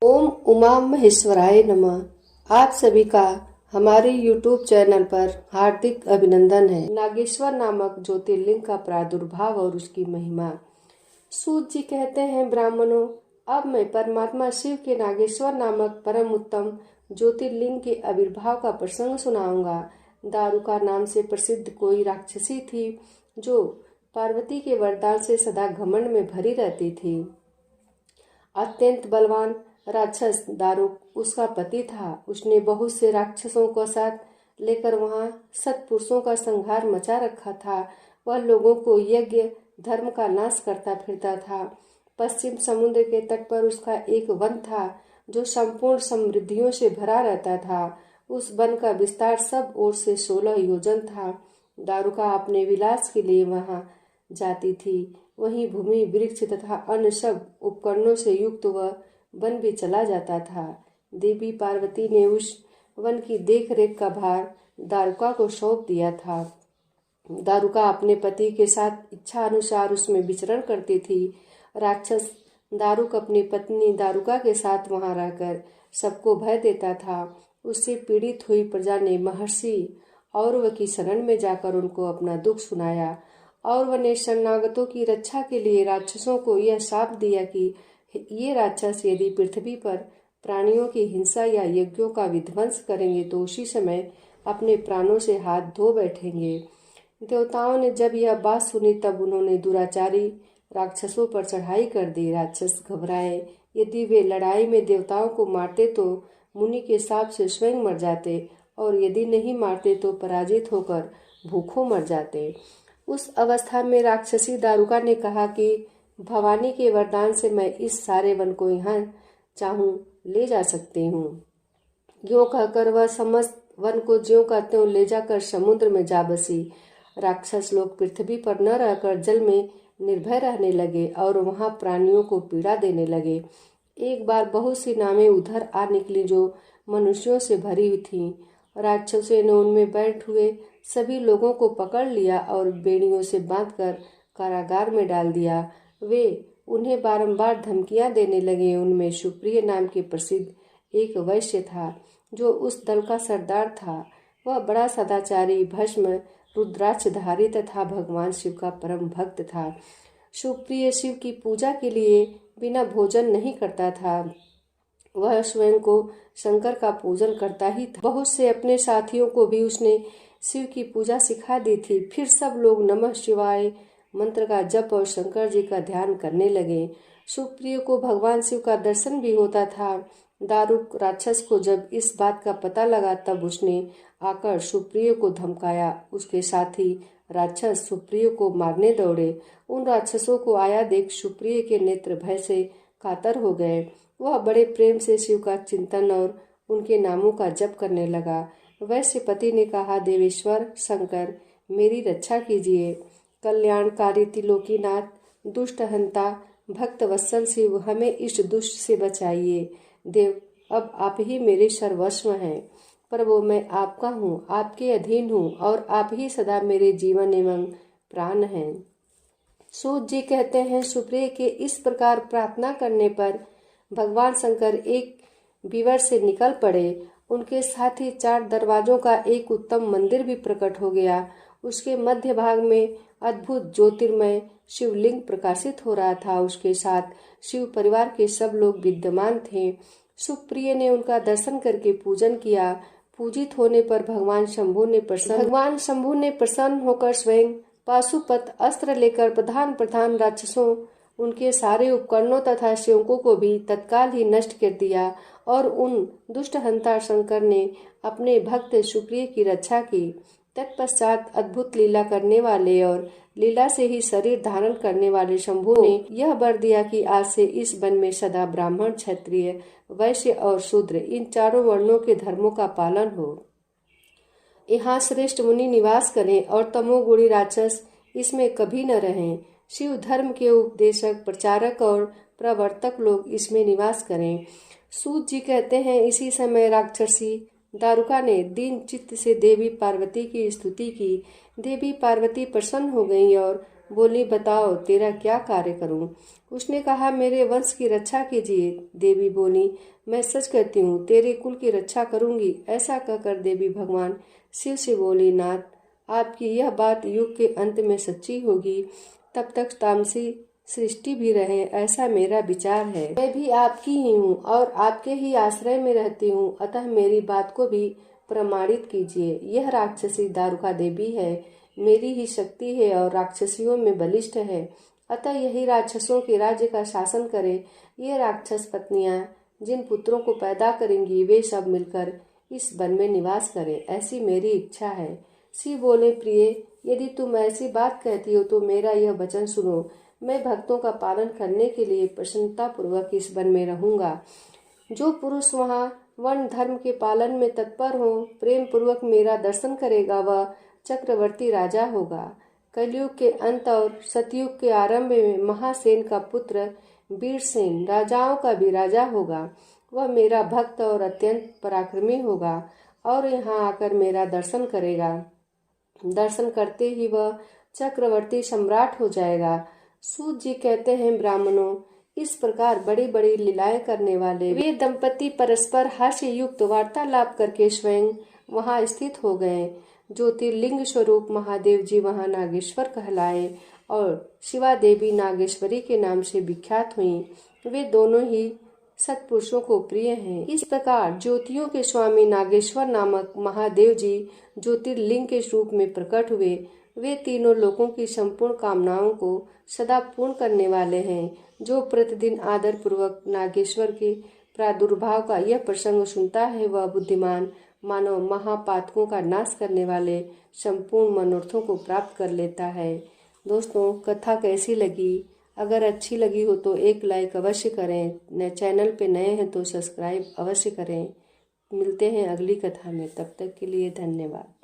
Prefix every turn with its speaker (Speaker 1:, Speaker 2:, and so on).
Speaker 1: ओम उमा महेश्वराय नमः। आप सभी का हमारे YouTube चैनल पर हार्दिक अभिनंदन है। नागेश्वर नामक ज्योतिर्लिंग का प्रादुर्भाव और उसकी महिमा। सूत जी कहते हैं, ब्राह्मणों, अब मैं परमात्मा शिव के नागेश्वर नामक परम उत्तम ज्योतिर्लिंग के आविर्भाव का प्रसंग सुनाऊंगा। दारुका नाम से प्रसिद्ध कोई राक्षसी थी जो पार्वती के वरदान से सदा घमंड में भरी रहती थी। अत्यंत बलवान राक्षस दारुक उसका पति था। उसने बहुत से राक्षसों को साथ लेकर वहां सत्पुरुषों का संहार मचा रखा था। वह लोगों को यज्ञ धर्म का नाश करता फिरता था। पश्चिम समुद्र के तट पर उसका एक वन था जो संपूर्ण समृद्धियों से भरा रहता था। उस वन का विस्तार सब ओर से 16 योजन था। दारुका अपने विलास के लिए वहां जाती थी। वहीं भूमि, वृक्ष तथा अन्य सब उपकरणों से युक्त वह वन भी चला जाता था। देवी पार्वती ने उस वन की देखरेख का भार दारुका को सौंप दिया था। दारुका अपने पति के साथ इच्छा अनुसार उसमें विचरण करती थी। राक्षस दारुक अपनी पत्नी दारुका के साथ वहां रहकर सबको भय देता था। उससे पीड़ित हुई प्रजा ने महर्षि औरव की शरण में जाकर उनको अपना दुख सुनाया। औरव ने शरणागतों की रक्षा के लिए राक्षसों को यह शाप दिया कि ये राक्षस यदि पृथ्वी पर प्राणियों की हिंसा या यज्ञों का विध्वंस करेंगे तो उसी समय अपने प्राणों से हाथ धो बैठेंगे। देवताओं ने जब यह बात सुनी तब उन्होंने दुराचारी राक्षसों पर चढ़ाई कर दी। राक्षस घबराए। यदि वे लड़ाई में देवताओं को मारते तो मुनि के शाप से स्वयं मर जाते और यदि नहीं मारते तो पराजित होकर भूखों मर जाते। उस अवस्था में राक्षसी दारुका ने कहा कि भवानी के वरदान से मैं इस सारे वन को यहाँ चाहूं ले जा सकती हूँ। यूं कहकर वह समस्त वन को ज्यों का त्यों ले जाकर समुद्र में जा बसी। राक्षस लोग पृथ्वी पर न रहकर जल में निर्भय रहने लगे और वहां प्राणियों को पीड़ा देने लगे। एक बार बहुत सी नावें उधर आ निकली जो मनुष्यों से भरी हुई थीं। राक्षसों ने उनमें बैठ हुए सभी लोगों को पकड़ लिया और बेड़ियों से बांधकर कारागार में डाल दिया। वे उन्हें बारंबार धमकियां देने लगे। उनमें सुप्रिय नाम के प्रसिद्ध एक वैश्य था जो उस दल का सरदार था। वह बड़ा सदाचारी, भस्म रुद्राक्षधारी तथा भगवान शिव का परम भक्त था। सुप्रिय शिव की पूजा के लिए बिना भोजन नहीं करता था। वह स्वयं को शंकर का पूजन करता ही था। बहुत से अपने साथियों को भी उसने शिव की पूजा सिखा दी थी। फिर सब लोग नमः शिवाय मंत्र का जप और शंकर जी का ध्यान करने लगे। सुप्रिय को भगवान शिव का दर्शन भी होता था। दारुक राक्षस को जब इस बात का पता लगा तब उसने आकर सुप्रिय को धमकाया। उसके साथी राक्षस सुप्रिय को मारने दौड़े। उन राक्षसों को आया देख सुप्रिय के नेत्र भय से कातर हो गए। वह बड़े प्रेम से शिव का चिंतन और उनके नामों का जप करने लगा। वैश्य पति ने कहा, देवेश्वर शंकर, मेरी रक्षा कीजिए। कल्याणकारी त्रिलोकीनाथ, दुष्ट हंता, भक्त वत्सल शिव, हमें इस दुष्ट से बचाइए। देव, अब आप ही मेरे सर्वस्व हैं। प्रभु, मैं आपका हूँ, आपके अधीन हूँ और आप ही सदा मेरे जीवन एवं प्राण हैं। सूत जी कहते हैं, सुप्रिय के इस प्रकार प्रार्थना करने पर भगवान शंकर एक विवर से निकल पड़े। उनके साथ ही 4 दरवाजों का एक उत्तम मंदिर भी प्रकट हो गया। उसके मध्य भाग में अद्भुत ज्योतिर्मय शिवलिंग प्रकाशित हो रहा था। उसके साथ शिव परिवार के सब लोग विद्यमान थे। सुप्रिय ने उनका दर्शन करके पूजन किया। पूजित होने पर भगवान शंभु ने प्रसन्न होकर स्वयं पाशुपत अस्त्र लेकर प्रधान राक्षसों, उनके सारे उपकरणों तथा सेवकों को भी तत्काल ही नष्ट कर दिया और उन दुष्ट हंता शंकर ने अपने भक्त सुप्रिय की रक्षा की। तत्पश्चात अद्भुत लीला करने वाले और लीला से ही शरीर धारण करने वाले शंभु ने यह वर दिया कि आज से इस वन में सदा ब्राह्मण, क्षत्रिय, वैश्य और शूद्र, इन 4 वर्णों के धर्मों का पालन हो। यहाँ श्रेष्ठ मुनि निवास करें और तमोगुणी राक्षस इसमें कभी न रहें। शिव धर्म के उपदेशक, प्रचारक और प्रवर्तक लोग इसमें निवास करें। सूत जी कहते हैं, इसी समय राक्षसी दारुका ने दीन चित्त से देवी पार्वती की स्तुति की। देवी पार्वती प्रसन्न हो गईं और बोली, बताओ तेरा क्या कार्य करूं? उसने कहा, मेरे वंश की रक्षा कीजिए। देवी बोली, मैं सच कहती हूँ, तेरे कुल की रक्षा करूंगी। ऐसा कहकर देवी भगवान शिव से बोली, नाथ, आपकी यह बात युग के अंत में सच्ची होगी, तब तक तामसी सृष्टि भी रहे, ऐसा मेरा विचार है। मैं भी आपकी ही हूँ और आपके ही आश्रय में रहती हूँ, अतः मेरी बात को भी प्रमाणित कीजिए। यह राक्षसी दारुका देवी है, मेरी ही शक्ति है और राक्षसियों में बलिष्ठ है, अतः यही राक्षसों के राज्य का शासन करे। ये राक्षस पत्नियां जिन पुत्रों को पैदा करेंगी, वे सब मिलकर इस वन में निवास करें, ऐसी मेरी इच्छा है। शिव बोले, प्रिय, यदि तुम ऐसी बात कहती हो तो मेरा यह वचन सुनो। मैं भक्तों का पालन करने के लिए प्रसन्नता पूर्वक इस वन में रहूंगा। जो पुरुष वहाँ वन धर्म के पालन में तत्पर हो, प्रेम पूर्वक मेरा दर्शन करेगा, वह चक्रवर्ती राजा होगा। कलयुग के अंत और सतयुग के आरंभ में महासेन का पुत्र वीरसेन राजाओं का भी राजा होगा। वह मेरा भक्त और अत्यंत पराक्रमी होगा और यहाँ आकर मेरा दर्शन करेगा। दर्शन करते ही वह चक्रवर्ती सम्राट हो जाएगा। सूत जी कहते हैं, ब्राह्मणों, इस प्रकार बड़ी बड़ी लीलाएं करने वाले वे दंपति परस्पर हर्ष युक्त वार्तालाप करके स्वयं वहां स्थित हो गए। ज्योतिर्लिंग स्वरूप महादेव जी वहां नागेश्वर कहलाए और शिवा देवी नागेश्वरी के नाम से विख्यात हुई। वे दोनों ही सत्पुरुषों को प्रिय हैं। इस प्रकार ज्योतियों के स्वामी नागेश्वर नामक महादेव जी ज्योतिर्लिंग के रूप में प्रकट हुए। वे तीनों लोगों की संपूर्ण कामनाओं को सदा पूर्ण करने वाले हैं। जो प्रतिदिन आदर पूर्वक नागेश्वर के प्रादुर्भाव का यह प्रसंग सुनता है, वह बुद्धिमान मानव महापातकों का नाश करने वाले संपूर्ण मनोरथों को प्राप्त कर लेता है। दोस्तों, कथा कैसी लगी? अगर अच्छी लगी हो तो एक लाइक अवश्य करें। चैनल पे नए हैं तो सब्सक्राइब अवश्य करें। मिलते हैं अगली कथा में, तब तक के लिए धन्यवाद।